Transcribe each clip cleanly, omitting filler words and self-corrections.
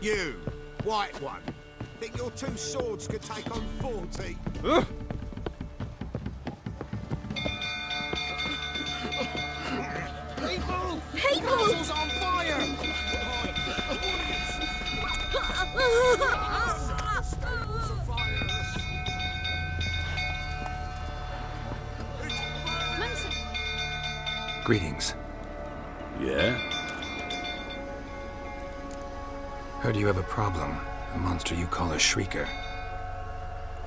You, white one. Think your two swords could take on 40? People! Castle's on fire! Greetings. Yeah? Heard you have a problem. A monster you call a Shrieker.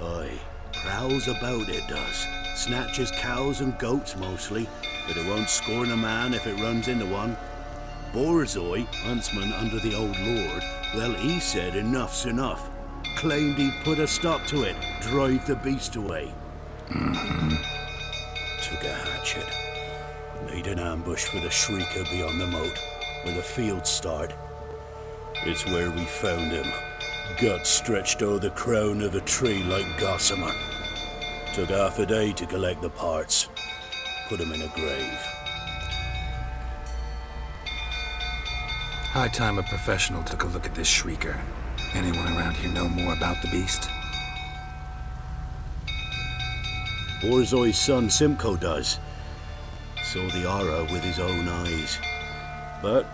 Aye. Prowls about, it does. Snatches cows and goats mostly, but it won't scorn a man if it runs into one. Borzoi, huntsman under the old lord, well, he said enough's enough. Claimed he'd put a stop to it, drive the beast away. Took a hatchet. Made an ambush for the Shrieker beyond the moat, where the fields start. It's where we found him. Guts stretched o'er the crown of a tree like gossamer. Took half a day to collect the parts. Put him in a grave. High time a professional took a look at this Shrieker. Anyone around here know more about the beast? Borzoi's son Simcoe does. Saw the aura with his own eyes. But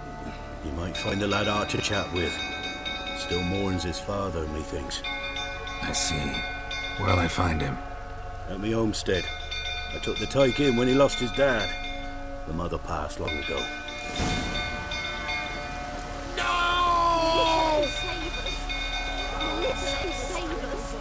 you might find the lad hard to chat with. Still mourns his father, methinks. I see. Where'll I find him? At me homestead. I took the tyke in when he lost his dad. The mother passed long ago. No! Save us! Literally save us!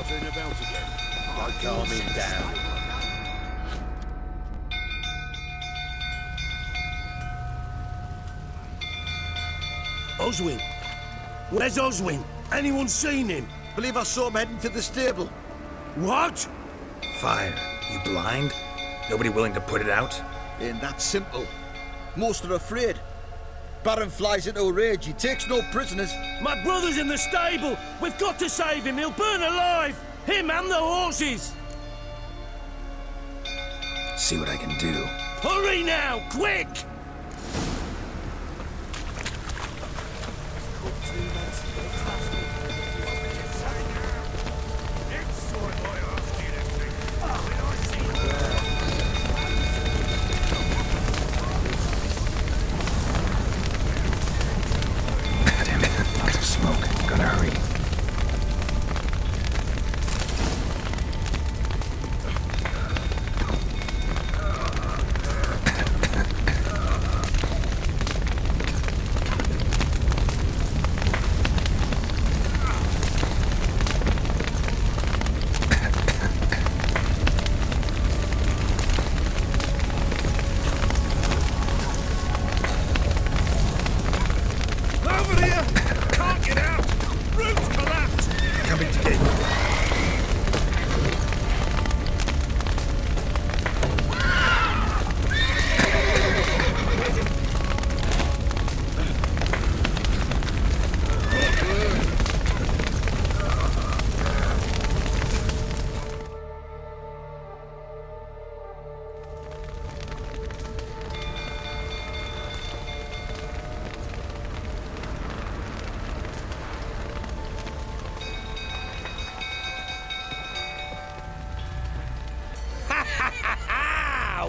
Turn about again. I'll calm him down. Oswin! Where's Oswin? Anyone seen him? Believe I saw him heading to the stable. What? Fire. You blind? Nobody willing to put it out? Ain't that simple. Most are afraid. Baron flies into a rage. He takes no prisoners. My brother's in the stable. We've got to save him. He'll burn alive. Him and the horses. See what I can do. Hurry now, quick! Damn it. Gotta smoke. Gotta hurry. Over here! Can't get out! Roof's collapsed! Coming to get you.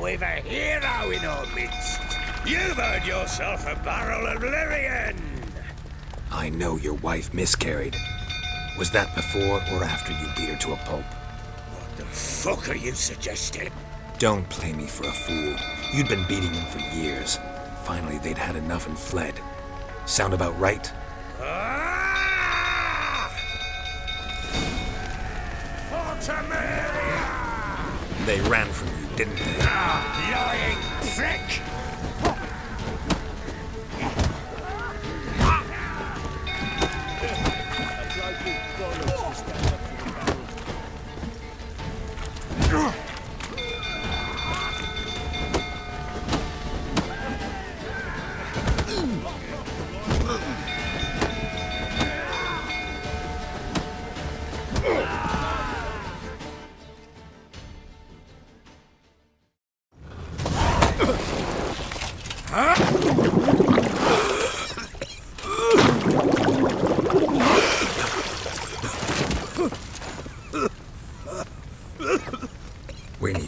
We've a hero in our midst. You've earned yourself a barrel of Lyrian. I know your wife miscarried. Was that before or after you beat her to a pulp? What the fuck are you suggesting? Don't play me for a fool. You'd been beating them for years. Finally, they'd had enough and fled. Sound about right? Fortamaria! They ran from you, didn't they? Lying prick!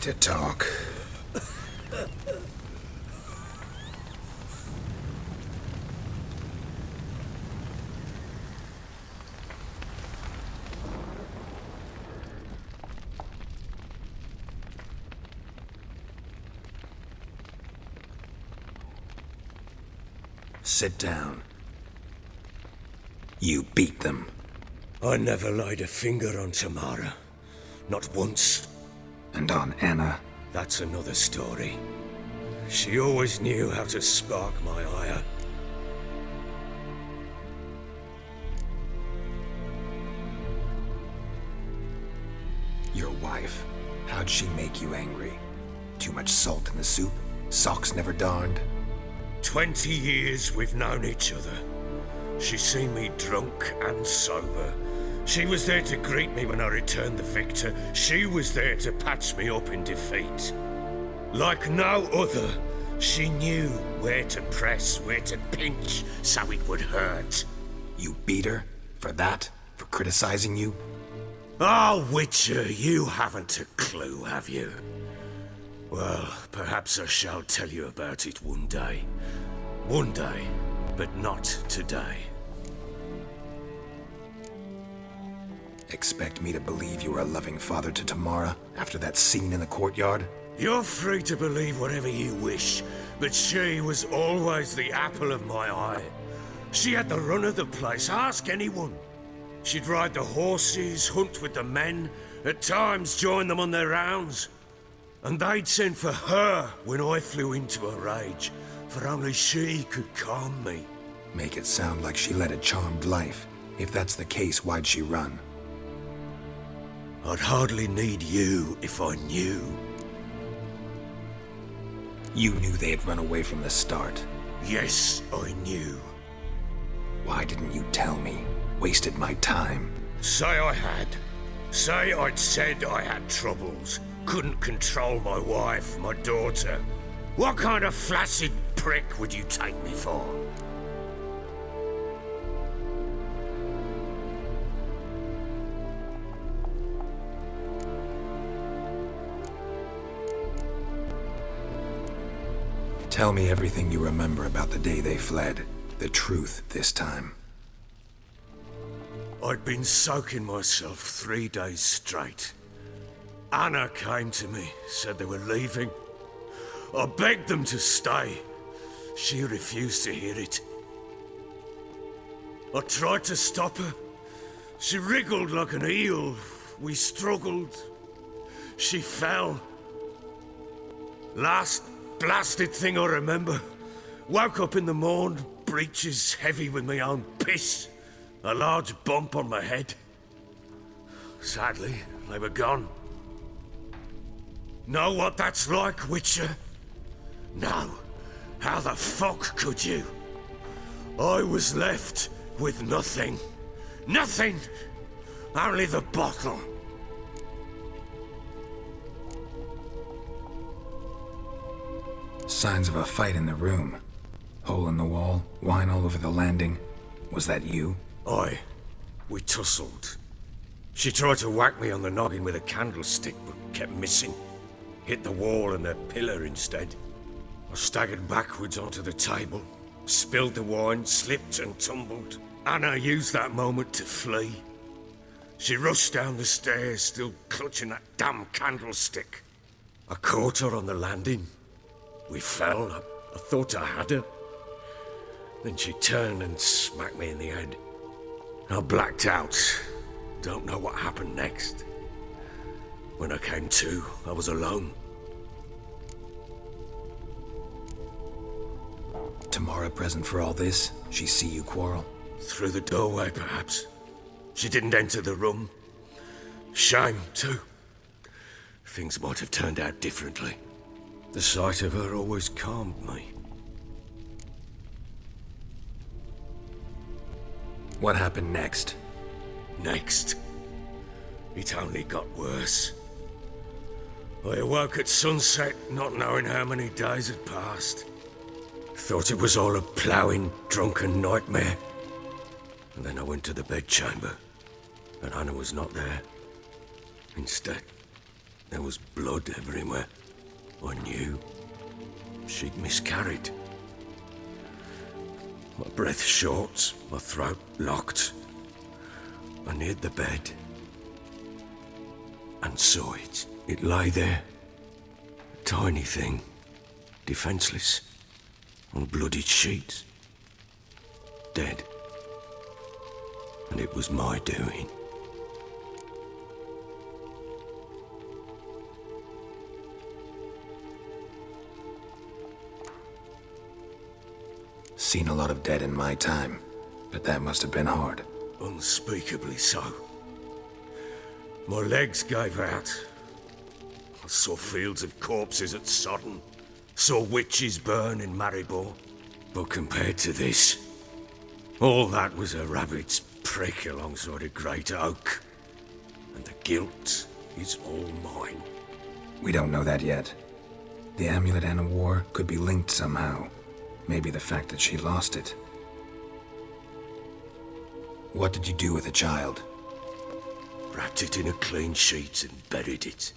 to talk. Sit down. You beat them. I never laid a finger on Tamara. Not once. And on Anna? That's another story. She always knew how to spark my ire. Your wife. How'd she make you angry? Too much salt in the soup? Socks never darned? 20 years we've known each other. She's seen me drunk and sober. She was there to greet me when I returned the victor. She was there to patch me up in defeat. Like no other, she knew where to press, where to pinch, so it would hurt. You beat her? For that? For criticizing you? Oh, Witcher, you haven't a clue, have you? Well, perhaps I shall tell you about it one day. One day, but not today. Expect me to believe you were a loving father to Tamara after that scene in the courtyard? You're free to believe whatever you wish, but she was always the apple of my eye. She had the run of the place, ask anyone. She'd ride the horses, hunt with the men, at times join them on their rounds. And they'd send for her when I flew into a rage, for only she could calm me. Make it sound like she led a charmed life. If that's the case, why'd she run? I'd hardly need you if I knew. You knew they had run away from the start. Yes, I knew. Why didn't you tell me? Wasted my time. Say I had. Say I'd said I had troubles. Couldn't control my wife, my daughter. What kind of flaccid prick would you take me for? Tell me everything you remember about the day they fled. The truth this time. I'd been soaking myself 3 days straight. Anna came to me, said they were leaving. I begged them to stay. She refused to hear it. I tried to stop her. She wriggled like an eel. We struggled. She fell. Last blasted thing I remember. Woke up in the morn, breeches heavy with my own piss. A large bump on my head. Sadly, they were gone. Know what that's like, Witcher? No. How the fuck could you? I was left with nothing. Nothing! Only the bottle. Signs of a fight in the room. Hole in the wall, wine all over the landing. Was that you? Aye. We tussled. She tried to whack me on the noggin with a candlestick, but kept missing. Hit the wall and a pillar instead. I staggered backwards onto the table, spilled the wine, slipped and tumbled. Anna used that moment to flee. She rushed down the stairs, still clutching that damn candlestick. I caught her on the landing. We fell. I thought I had her. Then she turned and smacked me in the head. I blacked out. Don't know what happened next. When I came to, I was alone. Tamara present for all this? She see you quarrel? Through the doorway, perhaps. She didn't enter the room. Shame, too. Things might have turned out differently. The sight of her always calmed me. What happened next? Next, it only got worse. I awoke at sunset, not knowing how many days had passed. Thought it was all a ploughing, drunken nightmare. And then I went to the bedchamber, and Anna was not there. Instead, There was blood everywhere. I knew. She'd miscarried. My breath short, my throat locked. I neared the bed and saw it. It lay there. A tiny thing. Defenseless. On bloodied sheets. Dead. And it was my doing. Seen a lot of dead in my time, but that must have been hard. Unspeakably so. My legs gave out. I saw fields of corpses at Sodden. Saw witches burn in Maribor. But compared to this, all that was a rabbit's prick alongside a great oak. And the guilt is all mine. We don't know that yet. The amulet Anna wore could be linked somehow. Maybe the fact that she lost it. What did you do with the child? Wrapped it in a clean sheet and buried it.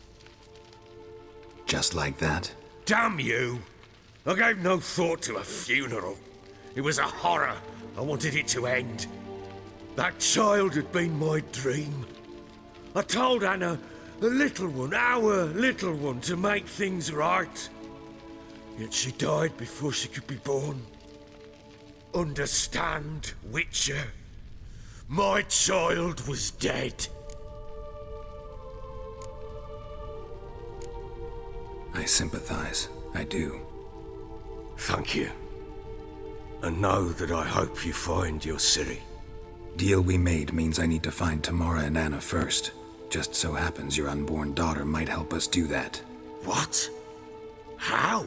Just like that? Damn you! I gave no thought to a funeral. It was a horror. I wanted it to end. That child had been my dream. I told Anna, the little one, our little one, to make things right. Yet she died before she could be born. Understand, Witcher? My child was dead. I sympathize. I do. Thank you. And know that I hope you find your Ciri. Deal we made means I need to find Tamara and Anna first. Just so happens your unborn daughter might help us do that. What? How?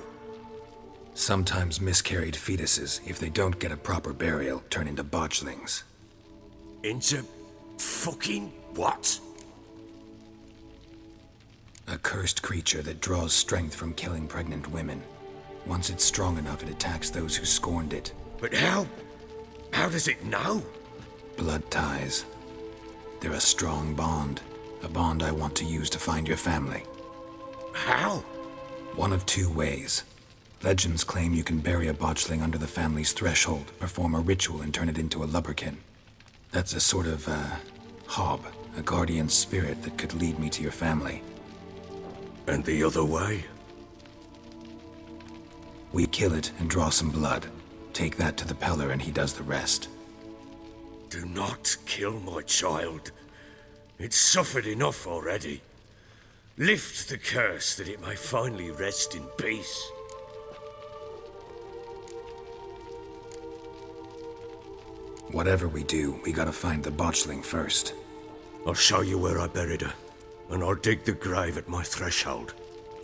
Sometimes miscarried fetuses, if they don't get a proper burial, turn into botchlings. Into fucking what? A cursed creature that draws strength from killing pregnant women. Once it's strong enough, it attacks those who scorned it. But how? How does it know? Blood ties. They're a strong bond. A bond I want to use to find your family. How? One of two ways. Legends claim you can bury a botchling under the family's threshold, perform a ritual and turn it into a lubberkin. That's a sort of, hob, a guardian spirit that could lead me to your family. And the other way? We kill it and draw some blood. Take that to the Peller and he does the rest. Do not kill my child. It's suffered enough already. Lift the curse that it may finally rest in peace. Whatever we do, we gotta find the botchling first. I'll show you where I buried her, and I'll dig the grave at my threshold.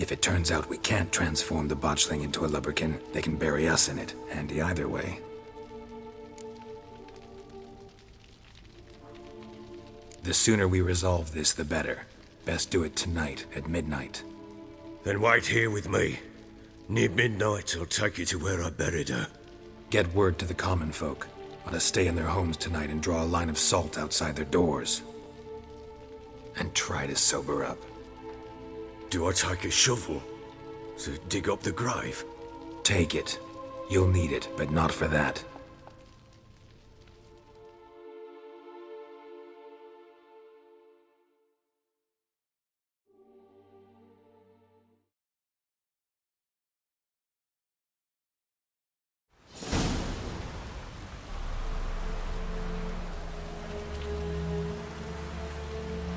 If it turns out we can't transform the botchling into a lubberkin, they can bury us in it. Handy either way. The sooner we resolve this, the better. Best do it tonight, at midnight. Then wait here with me. Near midnight, I'll take you to where I buried her. Get word to the common folk. Let us stay in their homes tonight and draw a line of salt outside their doors. And try to sober up. Do I take a shovel to dig up the grave? Take it. You'll need it, but not for that.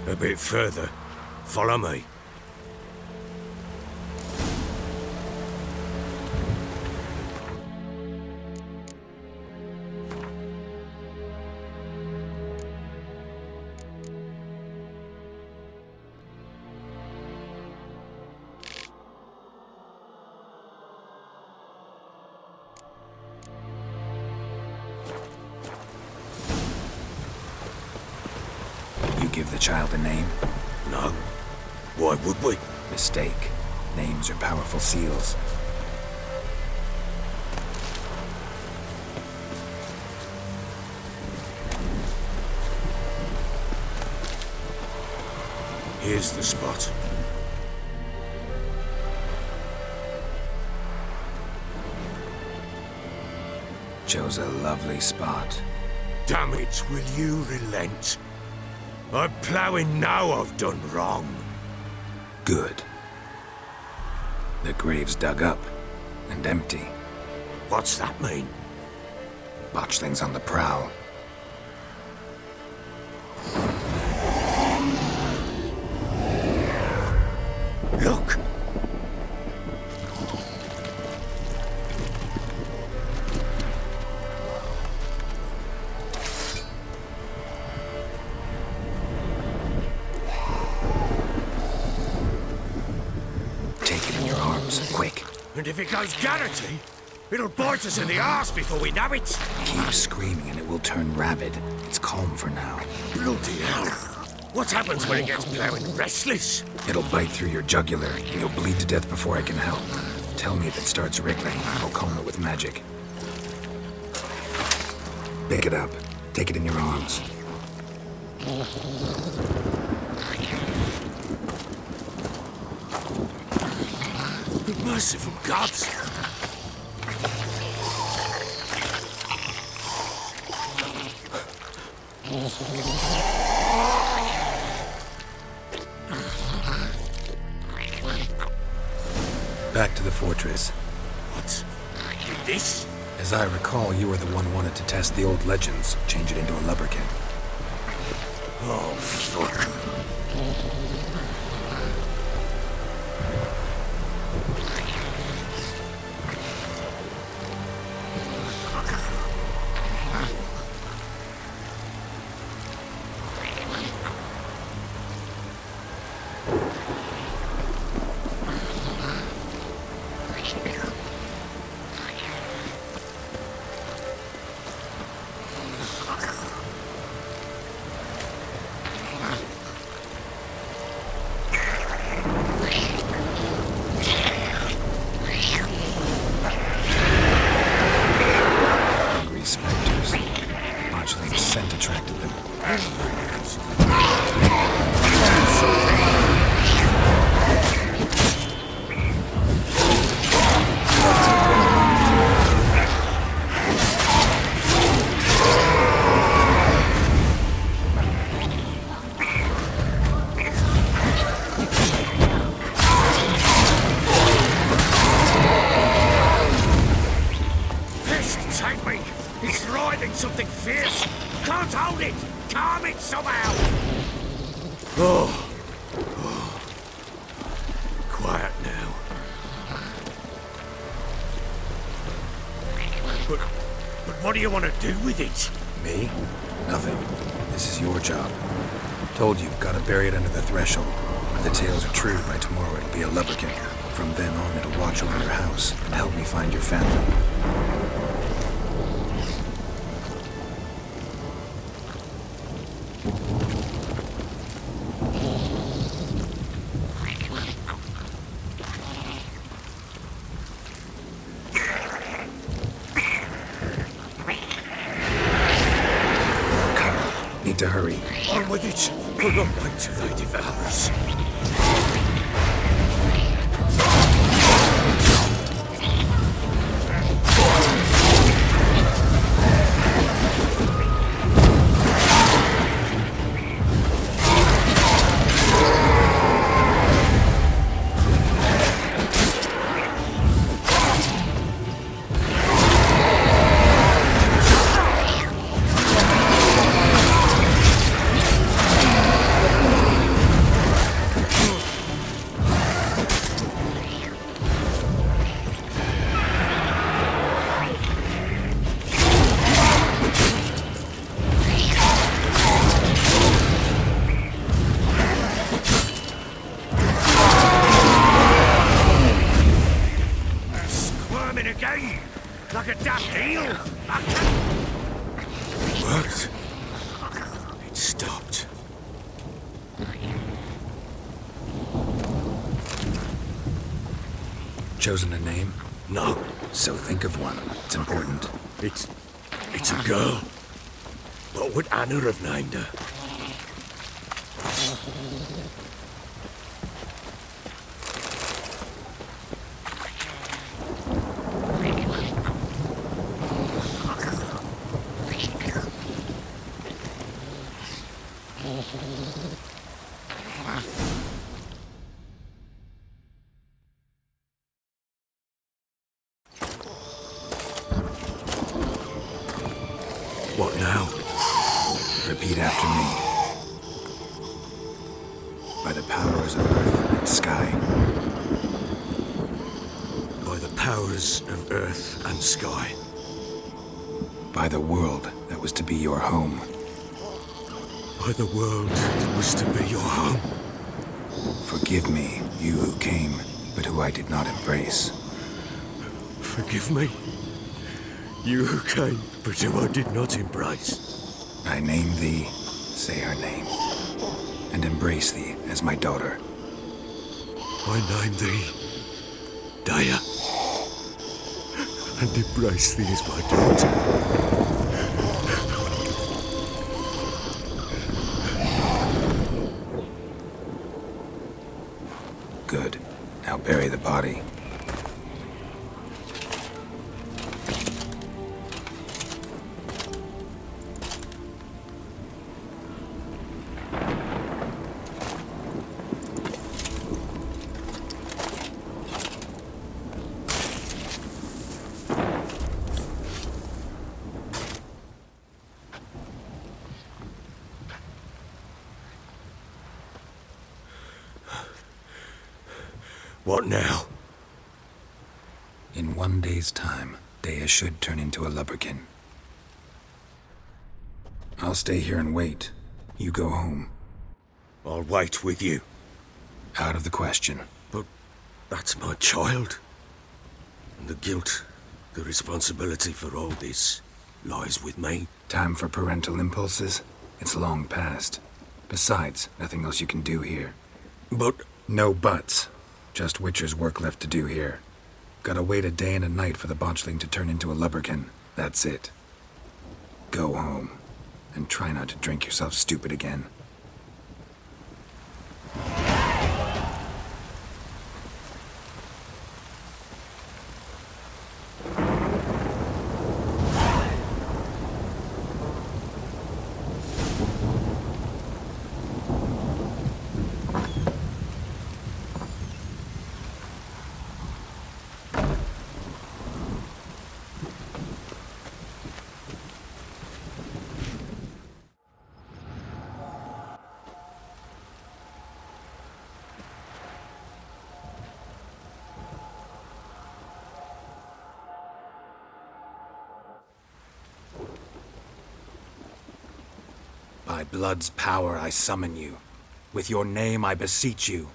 A bit further. Follow me. Give the child a name? No. Why would we? Mistake. Names are powerful seals. Here's the spot. Chose a lovely spot. Damn it, will you relent? I'm ploughing now I've done wrong. Good. The grave's dug up and empty. What's that mean? Botchling's on the prowl. Look! Take it in your arms, quick. And if it goes Garrity, it'll bite us in the arse before we know it. Keep screaming and it will turn rabid. It's calm for now. Bloody hell. What happens when it gets ploughing restless? It'll bite through your jugular, and you'll bleed to death before I can help. Tell me if it starts wriggling. I'll calm it with magic. Pick it up. Take it in your arms. Merciful gods! Back to the fortress. What? This? As I recall, you were the one wanted to test the old legends, change it into a lubberkin. Oh, fuck. Hungry specters. Botchling's scent attracted them. Pest, take me! It's writhing something fierce! Can't hold it! Calm it somehow! Oh. Quiet now. But what do you want to do with it? Me? Nothing. This is your job. Told you, gotta bury it under the threshold. If the tales are true, by tomorrow it'll be a lubberkin. From then on, it'll watch over your house and help me find your family. Need to hurry. On with it! We'll not wait till they devour us. Again, like a daft eel. It worked. It stopped. Chosen a name? No, So think of one. It's important. it's a girl. What would Anna have named her? What now? Repeat after me. By the powers of earth and sky. By the powers of earth and sky. By the world that was to be your home. By the world that was to be your home. Forgive me, you who came, but who I did not embrace. Forgive me. You who came, but who I did not embrace. I name thee, say her name, and embrace thee as my daughter. I name thee Daya, and embrace thee as my daughter. Good. Now bury the body. What now? In 1 day's time, Daya should turn into a lubberkin. I'll stay here and wait. You go home. I'll wait with you. Out of the question. But that's my child. And the guilt, the responsibility for all this lies with me. Time for parental impulses? It's long past. Besides, nothing else you can do here. But No buts. Just Witcher's work left to do here. Gotta wait a day and a night for the botchling to turn into a lubberkin. That's it. Go home. And try not to drink yourself stupid again. By blood's power I summon you. With your name I beseech you.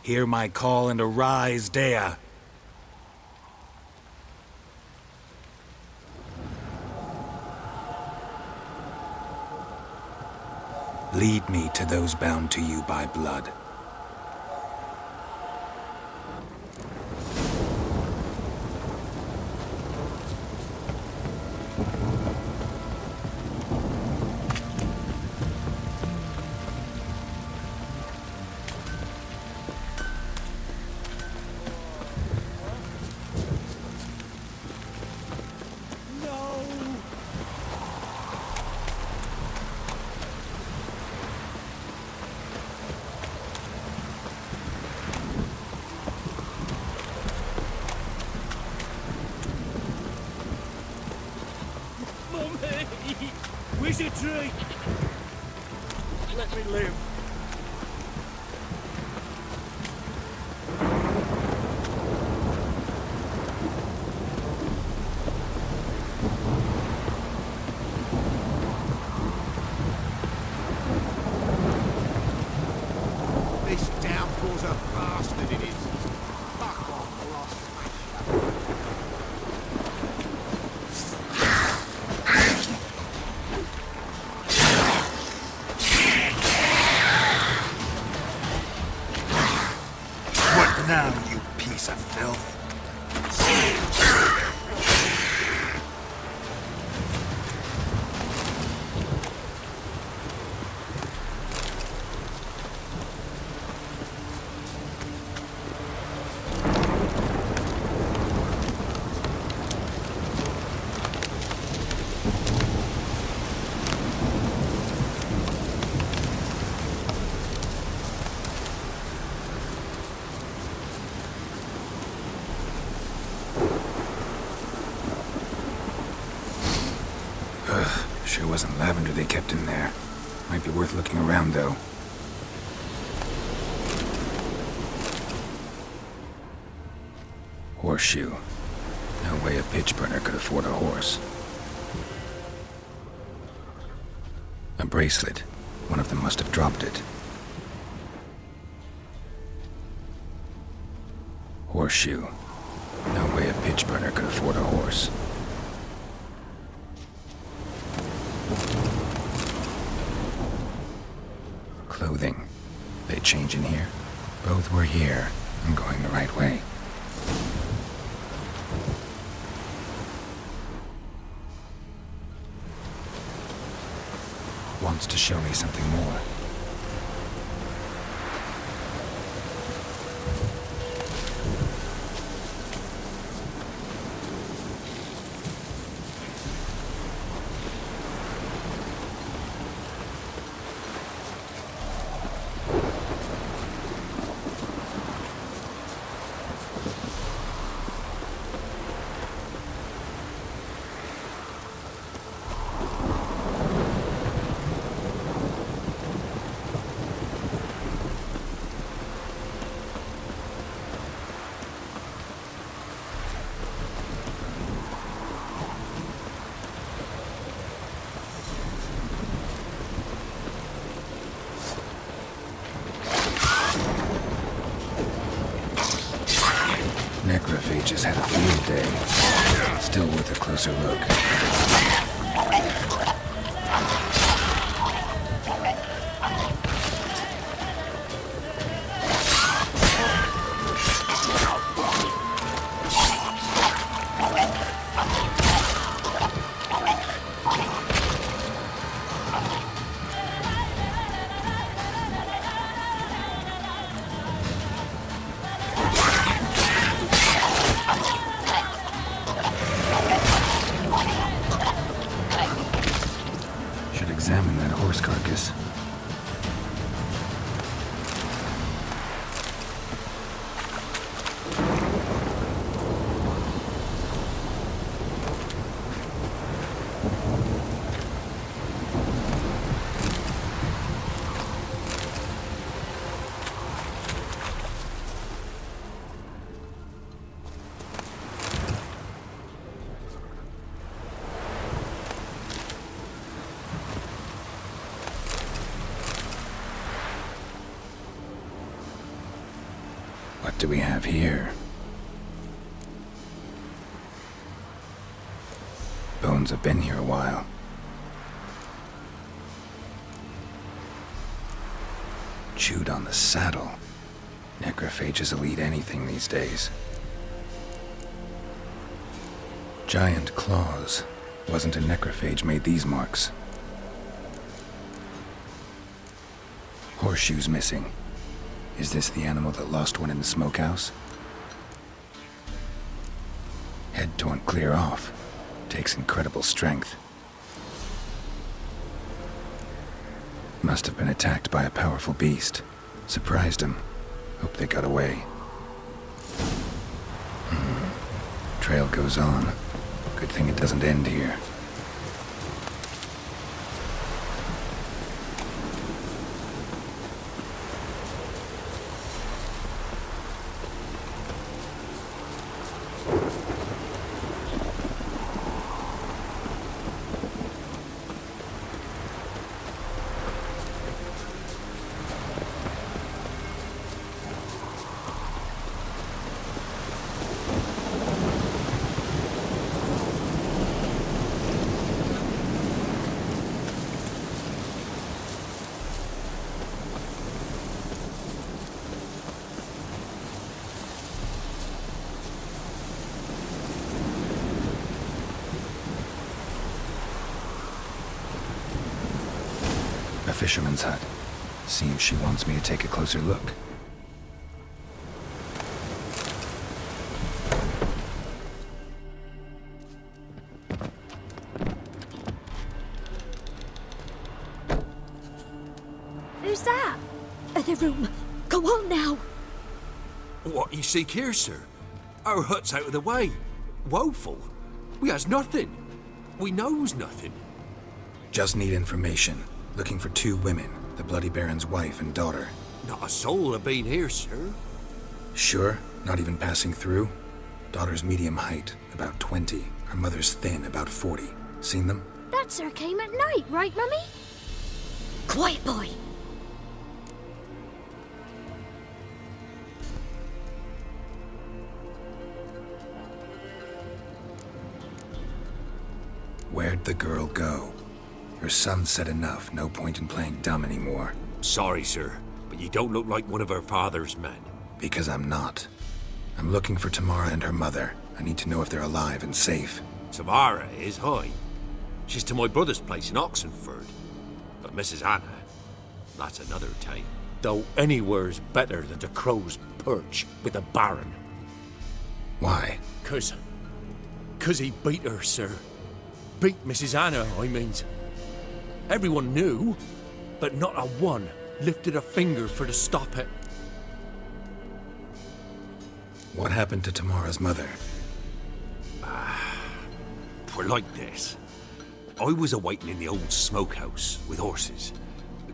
Hear my call and arise, Daya. Lead me to those bound to you by blood. Wizardry! Let me live. This downpour's a bastard, it is. Fuck off, or I'll smash you. What now, you piece of filth? wasn't lavender they kept in there. Might be worth looking around, though. Horseshoe. No way a pitch burner could afford a horse. A bracelet. One of them must have dropped it. Horseshoe. No way a pitch burner could afford a horse. Clothing. They change in here? Both were here. I'm going the right way. Wants to show me something more. Necrophages had a field day. Still worth a closer look. Examine that horse carcass. What do we have here? Bones have been here a while. Chewed on the saddle. Necrophages will eat anything these days. Giant claws. Wasn't a necrophage made these marks. Horseshoes missing. Is this the animal that lost one in the smokehouse? Head torn clear off. Takes incredible strength. Must have been attacked by a powerful beast. Surprised him. Hope they got away. Trail goes on. Good thing it doesn't end here. A fisherman's hut. Seems she wants me to take a closer look. Who's that? The room. Go on now. What you seek here, sir? Our hut's out of the way. Woeful. We has nothing. We knows nothing. Just need information. Looking for 2 women, the Bloody Baron's wife and daughter. Not a soul have been here, sir. Sure? Not even passing through? Daughter's medium height, about 20. Her mother's thin, about 40. Seen them? That sir came at night, right, Mummy? Quiet, boy. Where'd the girl go? Your son said enough, no point in playing dumb anymore. Sorry, sir, but you don't look like one of her father's men. Because I'm not. I'm looking for Tamara and her mother. I need to know if they're alive and safe. Tamara is, hi. She's to my brother's place in Oxenford. But Mrs. Anna, that's another tale. Though anywhere's better than the Crow's Perch with the Baron. Why? 'Cause he beat her, sir. Beat Mrs. Anna, I means. Everyone knew, but not a one lifted a finger for to stop it. What happened to Tamara's mother? We're like this. I was awaiting in the old smokehouse with horses.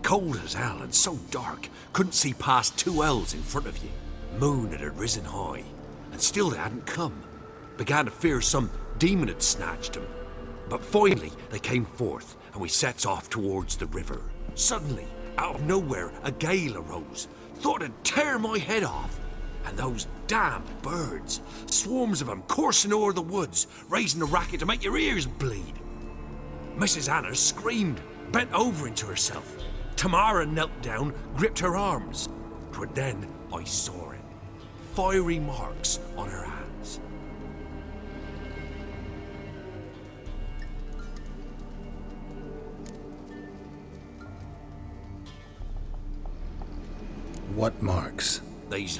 Cold as hell and so dark, couldn't see past 2 ells in front of you. Moon had risen high, and still they hadn't come. Began to fear some demon had snatched them. But finally, they came forth, and we sets off towards the river. Suddenly, out of nowhere, a gale arose. Thought it'd tear my head off. And those damn birds, swarms of them coursing o'er the woods, raising a racket to make your ears bleed. Mrs. Anna screamed, bent over into herself. Tamara knelt down, gripped her arms. 'Twere then I saw it. Fiery marks on her hands. What marks? They's,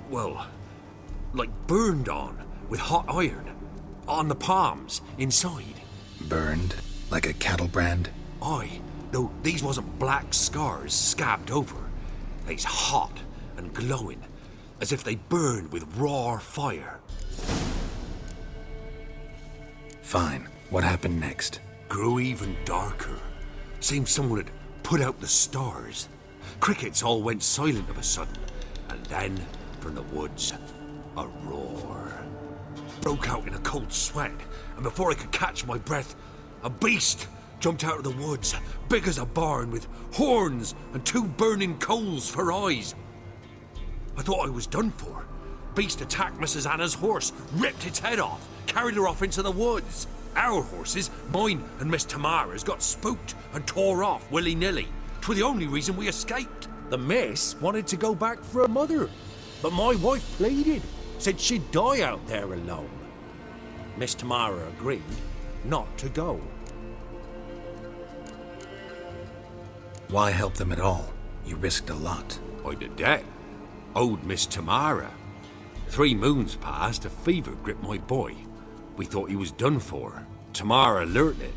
well, like burned on with hot iron. On the palms, inside. Burned? Like a cattle brand? Aye, though these wasn't black scars scabbed over. They's hot and glowing, as if they burned with raw fire. Fine. What happened next? Grew even darker. Seemed someone had put out the stars. Crickets all went silent of a sudden, and then, from the woods, a roar. Broke out in a cold sweat, and before I could catch my breath, a beast jumped out of the woods, big as a barn, with horns and 2 burning coals for eyes. I thought I was done for. Beast attacked Mrs. Anna's horse, ripped its head off, carried her off into the woods. Our horses, mine and Miss Tamara's, got spooked and tore off willy-nilly. 'Twere the only reason we escaped. The miss wanted to go back for her mother, but my wife pleaded, said she'd die out there alone. Miss Tamara agreed not to go. Why help them at all? You risked a lot. I'd a debt. Owed Miss Tamara. 3 moons passed, a fever gripped my boy. We thought he was done for. Tamara learnt it.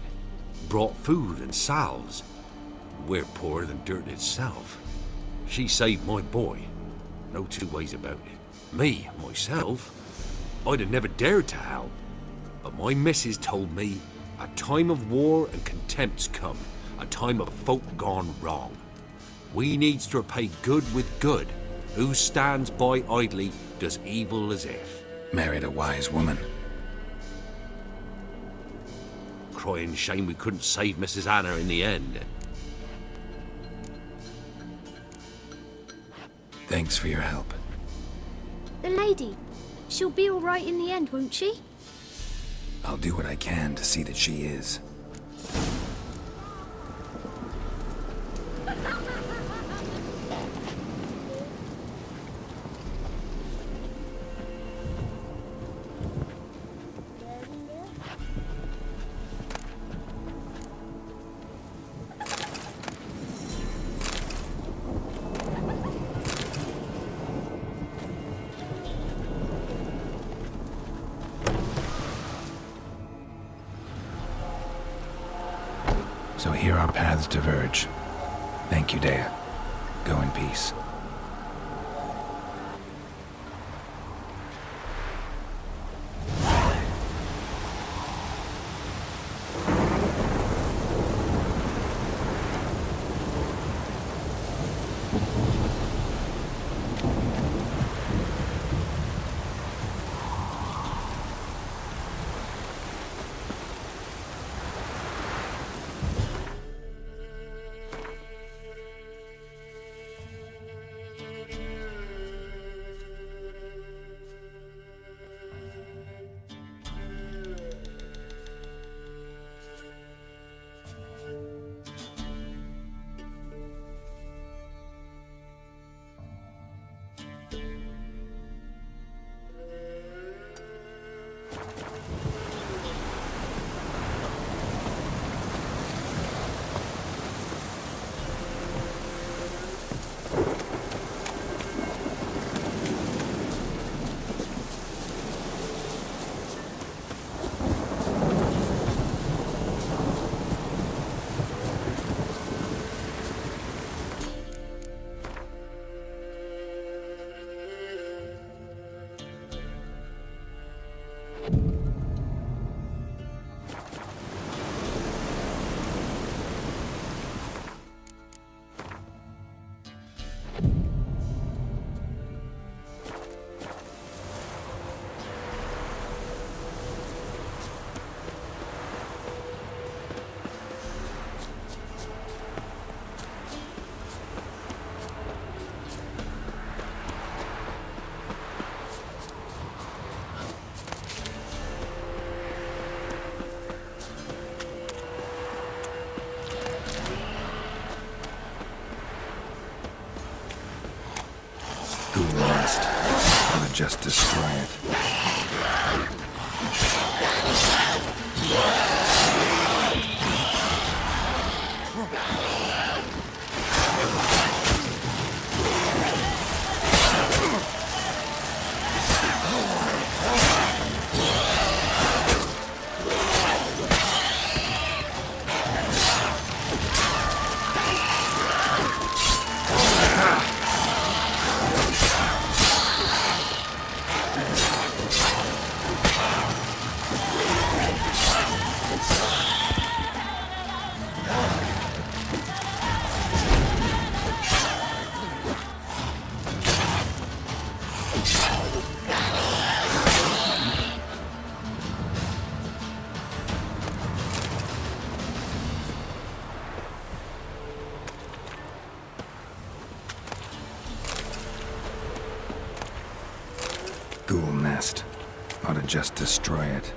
Brought food and salves. We're poorer than dirt itself. She saved my boy. No 2 ways about it. Me, myself, I'd have never dared to help. But my missus told me a time of war and contempt's come. A time of folk gone wrong. We needs to repay good with good. Who stands by idly does evil as if. Married a wise woman. Crying shame we couldn't save Mrs. Anna in the end. Thanks for your help. The lady. She'll be all right in the end, won't she? I'll do what I can to see that she is. So here our paths diverge. Thank you, Dea. Go in peace. Ghoul nest. I'll just destroy it. Ghoul nest. Ought to just destroy it.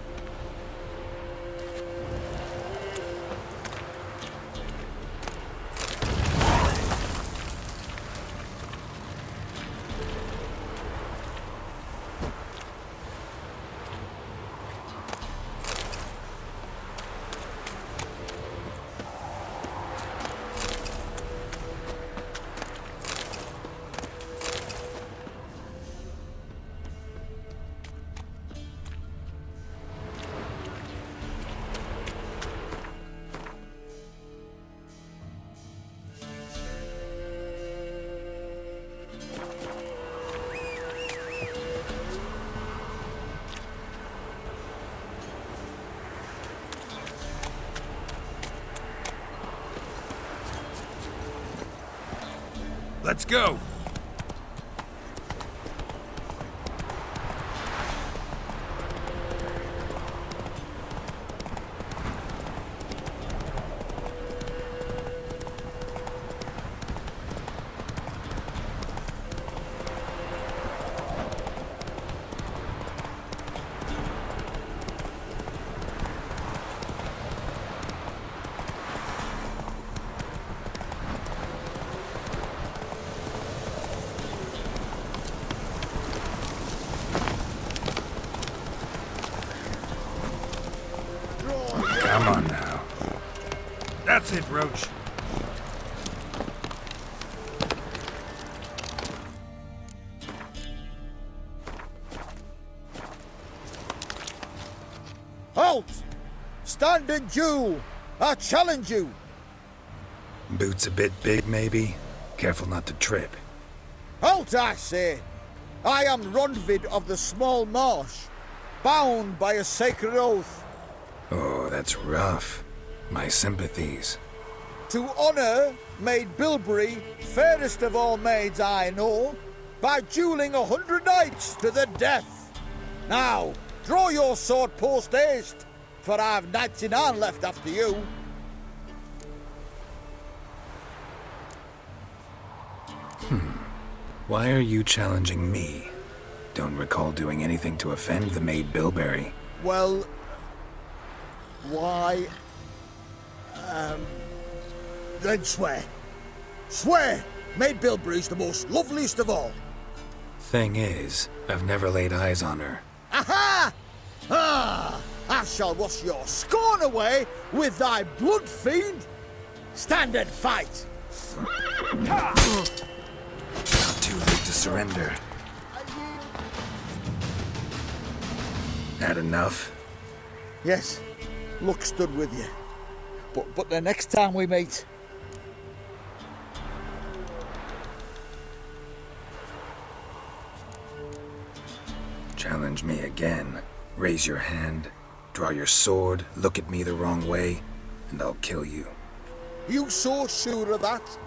Let's go! Come on now. That's it, Roach. Halt! Stand and duel! I challenge you! Boots a bit big, maybe? Careful not to trip. Halt, I say! I am Ronvid of the Small Marsh, bound by a sacred oath. Oh, that's rough. My sympathies. To honour Maid Bilberry, fairest of all maids I know, by duelling 100 knights to the death. Now, draw your sword post haste, for I've knights in hand left after you. Why are you challenging me? Don't recall doing anything to offend the Maid Bilberry. Well, why? Then swear. Swear! Maid Bilberry's the most loveliest of all. Thing is, I've never laid eyes on her. Aha! Ah! I shall wash your scorn away with thy blood, fiend! Stand and fight! Not too late to surrender. Had enough? Yes, luck stood with you. But the next time we meet... Challenge me again. Raise your hand, draw your sword, look at me the wrong way, and I'll kill you. You so sure of that?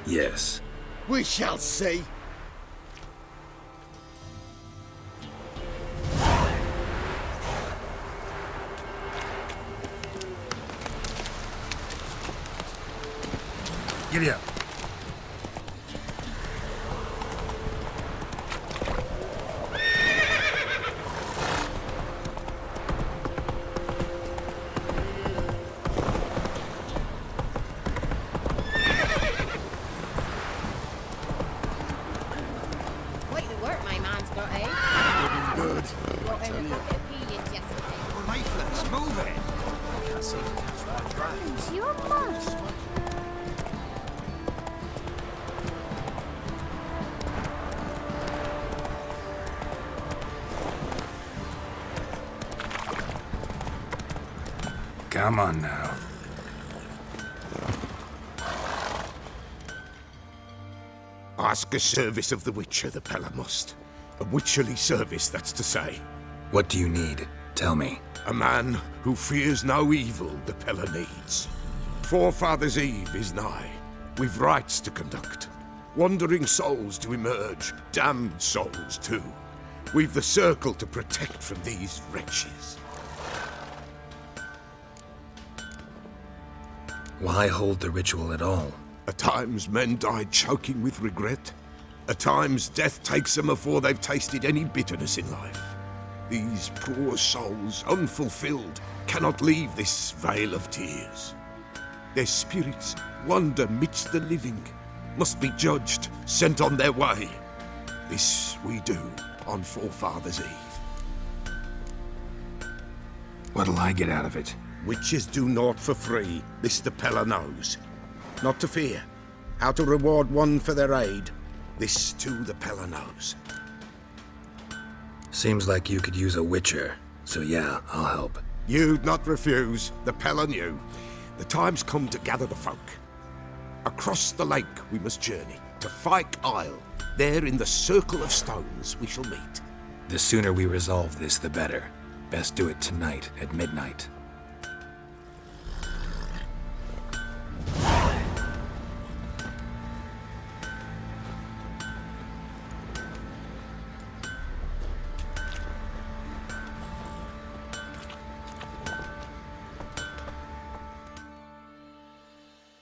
Yes. We shall see. Giddy up. Come on now. Ask a service of the Witcher, the Pella must. A witcherly service, that's to say. What do you need? Tell me. A man who fears no evil the Pella needs. Forefathers' Eve is nigh. We've rites to conduct. Wandering souls to emerge, damned souls too. We've the circle to protect from these wretches. Why hold the ritual at all? At times men die choking with regret. At times death takes them before they've tasted any bitterness in life. These poor souls, unfulfilled, cannot leave this vale of tears. Their spirits wander midst the living, must be judged, sent on their way. This we do on Forefathers' Eve. What'll I get out of it? Witches do naught for free, this the Pella knows. Not to fear. How to reward one for their aid, this too the Pella knows. Seems like you could use a witcher, so yeah, I'll help. You'd not refuse, the Pella knew. The time's come to gather the folk. Across the lake we must journey, to Fyke Isle. There in the circle of stones we shall meet. The sooner we resolve this, the better. Best do it tonight at midnight.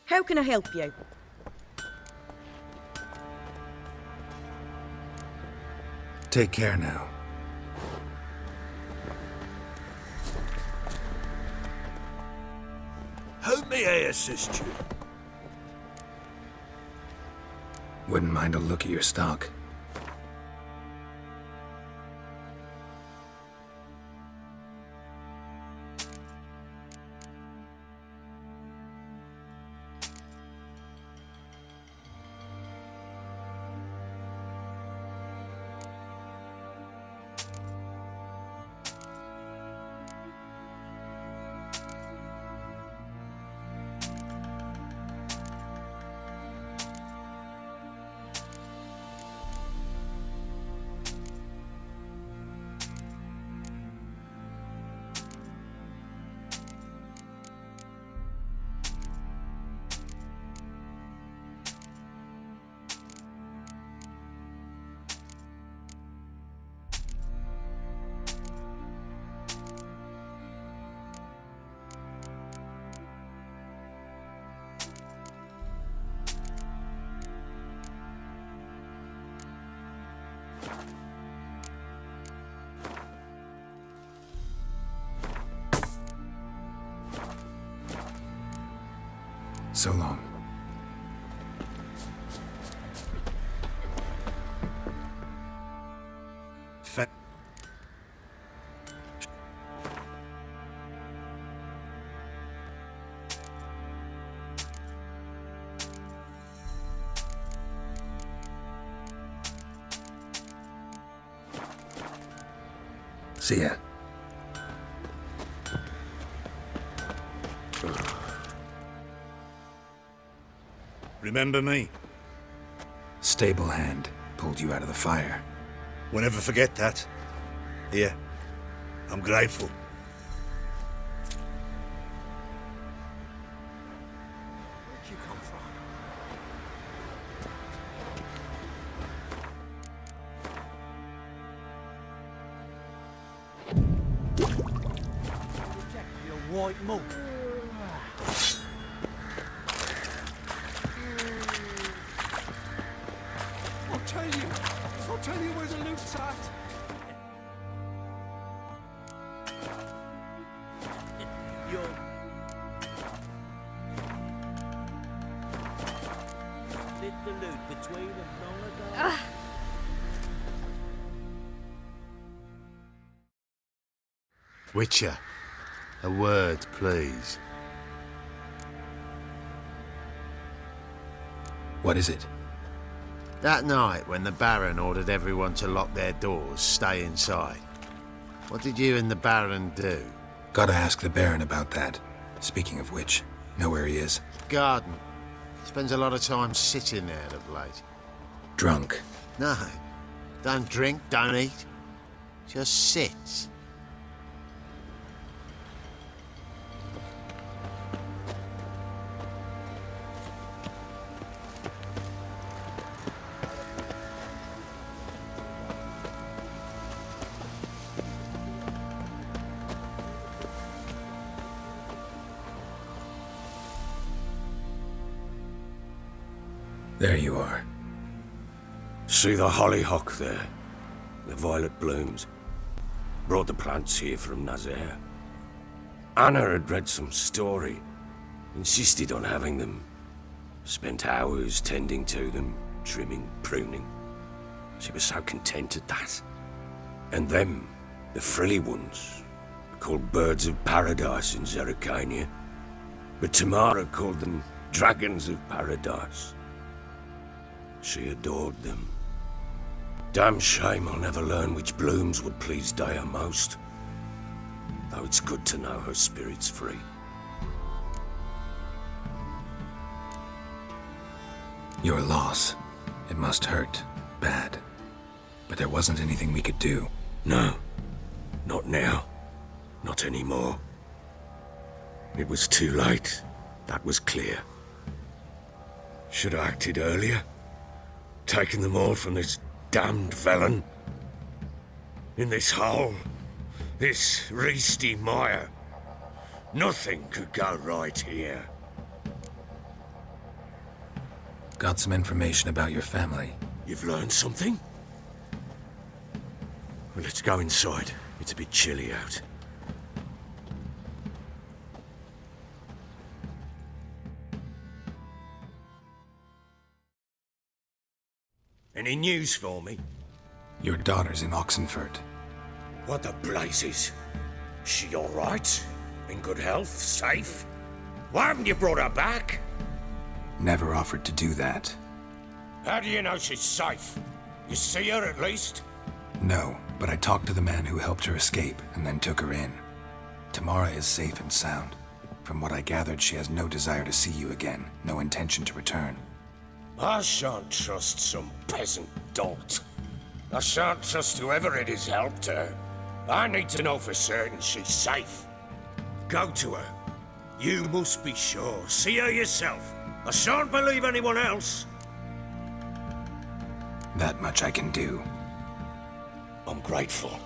How can I help you? Take care now. How may I assist you? Wouldn't mind a look at your stock. So long. See ya. Remember me? Stable hand pulled you out of the fire. We'll never forget that. Here, I'm grateful. Where'd you come from? You white monk. I'll tell you where the loot's at. Split the loot between them long ago. Witcher, a word, please. What is it? That night when the Baron ordered everyone to lock their doors, stay inside. What did you and the Baron do? Gotta ask the Baron about that. Speaking of which, know where he is? Garden. Spends a lot of time sitting there of late. Drunk. No. Don't drink, don't eat. Just sits. There you are. See the hollyhock there? The violet blooms. Brought the plants here from Nazaire. Anna had read some story. Insisted on having them. Spent hours tending to them, trimming, pruning. She was so content at that. And them, the frilly ones, called birds of paradise in Zerrikania. But Tamara called them dragons of paradise. She adored them. Damn shame I'll never learn which blooms would please Dea most. Though it's good to know her spirit's free. Your loss. It must hurt. Bad. But there wasn't anything we could do. No. Not now. Not anymore. It was too late. That was clear. Should have acted earlier. Taken them all from this damned felon. In this hole. This reesty mire. Nothing could go right here. Got some information about your family. You've learned something? Well, let's go inside. It's a bit chilly out. Any news for me? Your daughter's in Oxenfurt. What the blazes? She all right? In good health? Safe? Why haven't you brought her back? Never offered to do that. How do you know she's safe? You see her at least? No, but I talked to the man who helped her escape and then took her in. Tamara is safe and sound. From what I gathered, she has no desire to see you again, no intention to return. I shan't trust some peasant dolt. I shan't trust whoever it is helped her. I need to know for certain she's safe. Go to her. You must be sure. See her yourself. I shan't believe anyone else. That much I can do. I'm grateful.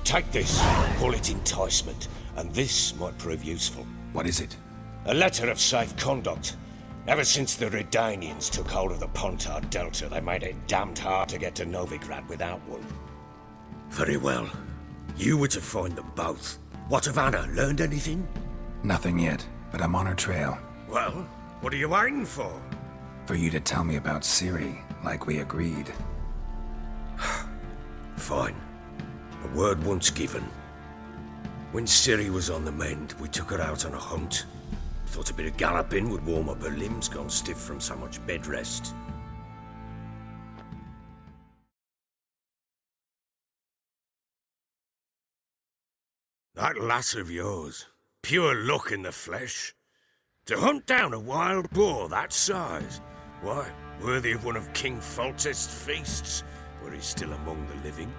Take this. Call it enticement. And this might prove useful. What is it? A letter of safe conduct. Ever since the Redanians took hold of the Pontard Delta, they made it damned hard to get to Novigrad without one. Very well. You were to find them both. What of Anna? Learned anything? Nothing yet, but I'm on her trail. Well, what are you waiting for? For you to tell me about Ciri, like we agreed. Fine. A word once given. When Ciri was on the mend, we took her out on a hunt. Thought a bit of galloping would warm up her limbs gone stiff from so much bed rest. That lass of yours, pure luck in the flesh. To hunt down a wild boar that size, why, worthy of one of King Foltest's feasts, were he still among the living.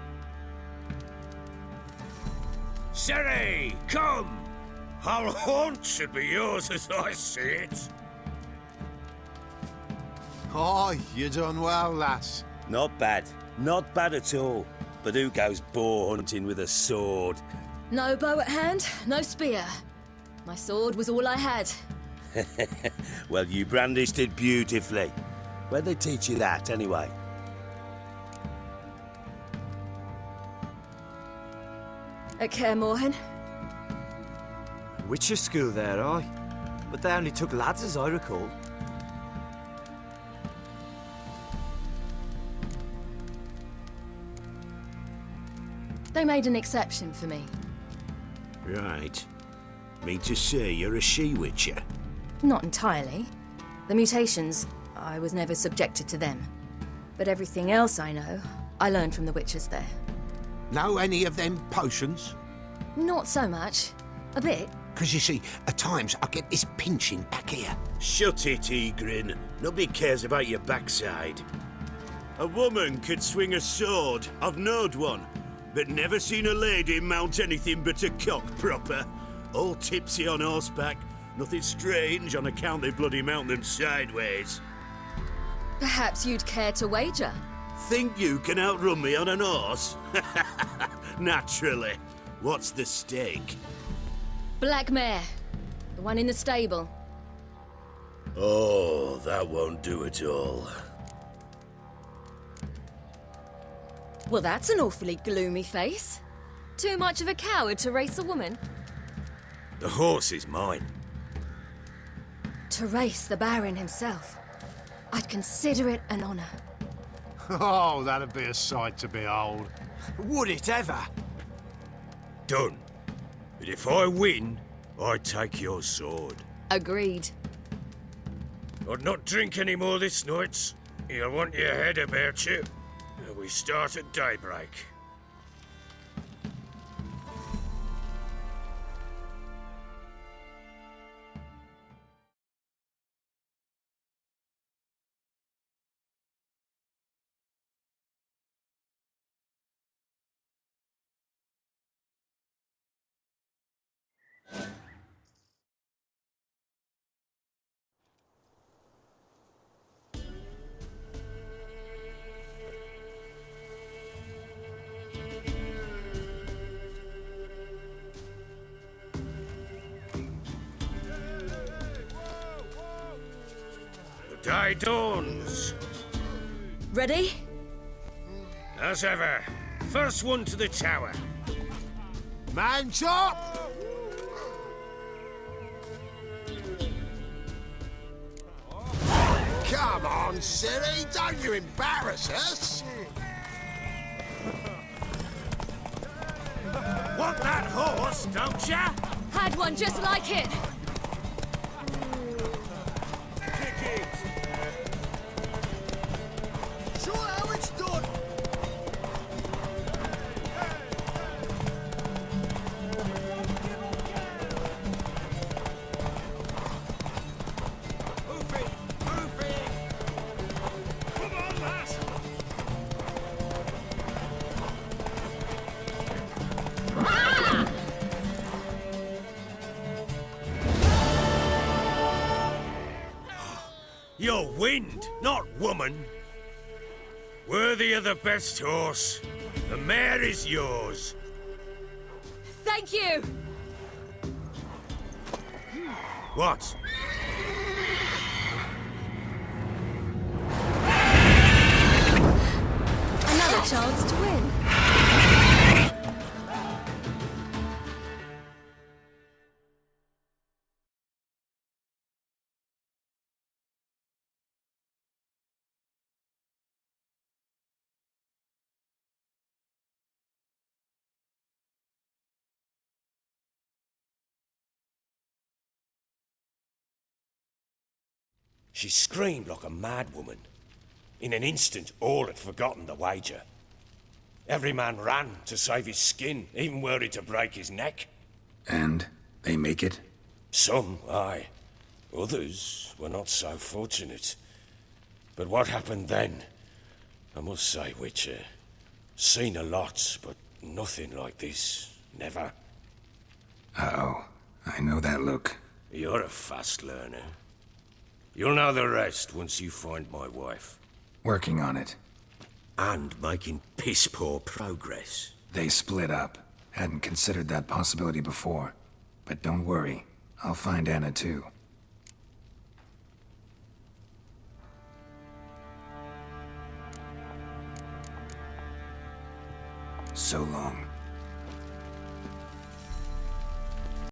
Ciri, come! Our haunt should be yours as I see it. Oh, you done well, lass. Not bad. Not bad at all. But who goes boar hunting with a sword? No bow at hand, no spear. My sword was all I had. Well, you brandished it beautifully. Where'd they teach you that, anyway? At Kaer Morhen. Witcher school there, aye. But they only took lads, as I recall. They made an exception for me. Right. Mean to say you're a she-witcher? Not entirely. The mutations, I was never subjected to them. But everything else I know, I learned from the witches there. Know any of them potions? Not so much. A bit, Because you see, at times I get this pinching back here. Shut it, Egrin. Nobody cares about your backside. A woman could swing a sword. I've knowed one. But never seen a lady mount anything but a cock proper. All tipsy on horseback. Nothing strange on account they bloody mount them sideways. Perhaps you'd care to wager? Think you can outrun me on an horse? Naturally. What's the stake? Black mare. The one in the stable. Oh, that won't do at all. Well, that's an awfully gloomy face. Too much of a coward to race a woman? The horse is mine. To race the Baron himself. I'd consider it an honor. Oh, that'd be a sight to behold. Would it ever? Done. But if I win, I take your sword. Agreed. I'd not drink any more this night. You'll want your head about you. We start at daybreak. The day dawns. Ready? As ever, first one to the tower. Man chop! Come on, silly, don't you embarrass us! Want that horse, don't ya? Had one just like it. Kick it! Show how it's done! Move it! Move it! Come on, lass! You're wind, not woman. Worthy of the best horse. The mare is yours. Thank you. What? Another chance to win. She screamed like a mad woman. In an instant, all had forgotten the wager. Every man ran to save his skin, even worried to break his neck. And they make it? Some, aye. Others were not so fortunate. But what happened then? I must say, Witcher, seen a lot, but nothing like this. Never. Uh-oh. I know that look. You're a fast learner. You'll know the rest once you find my wife. Working on it. And making piss-poor progress. They split up. Hadn't considered that possibility before. But don't worry. I'll find Anna too. So long.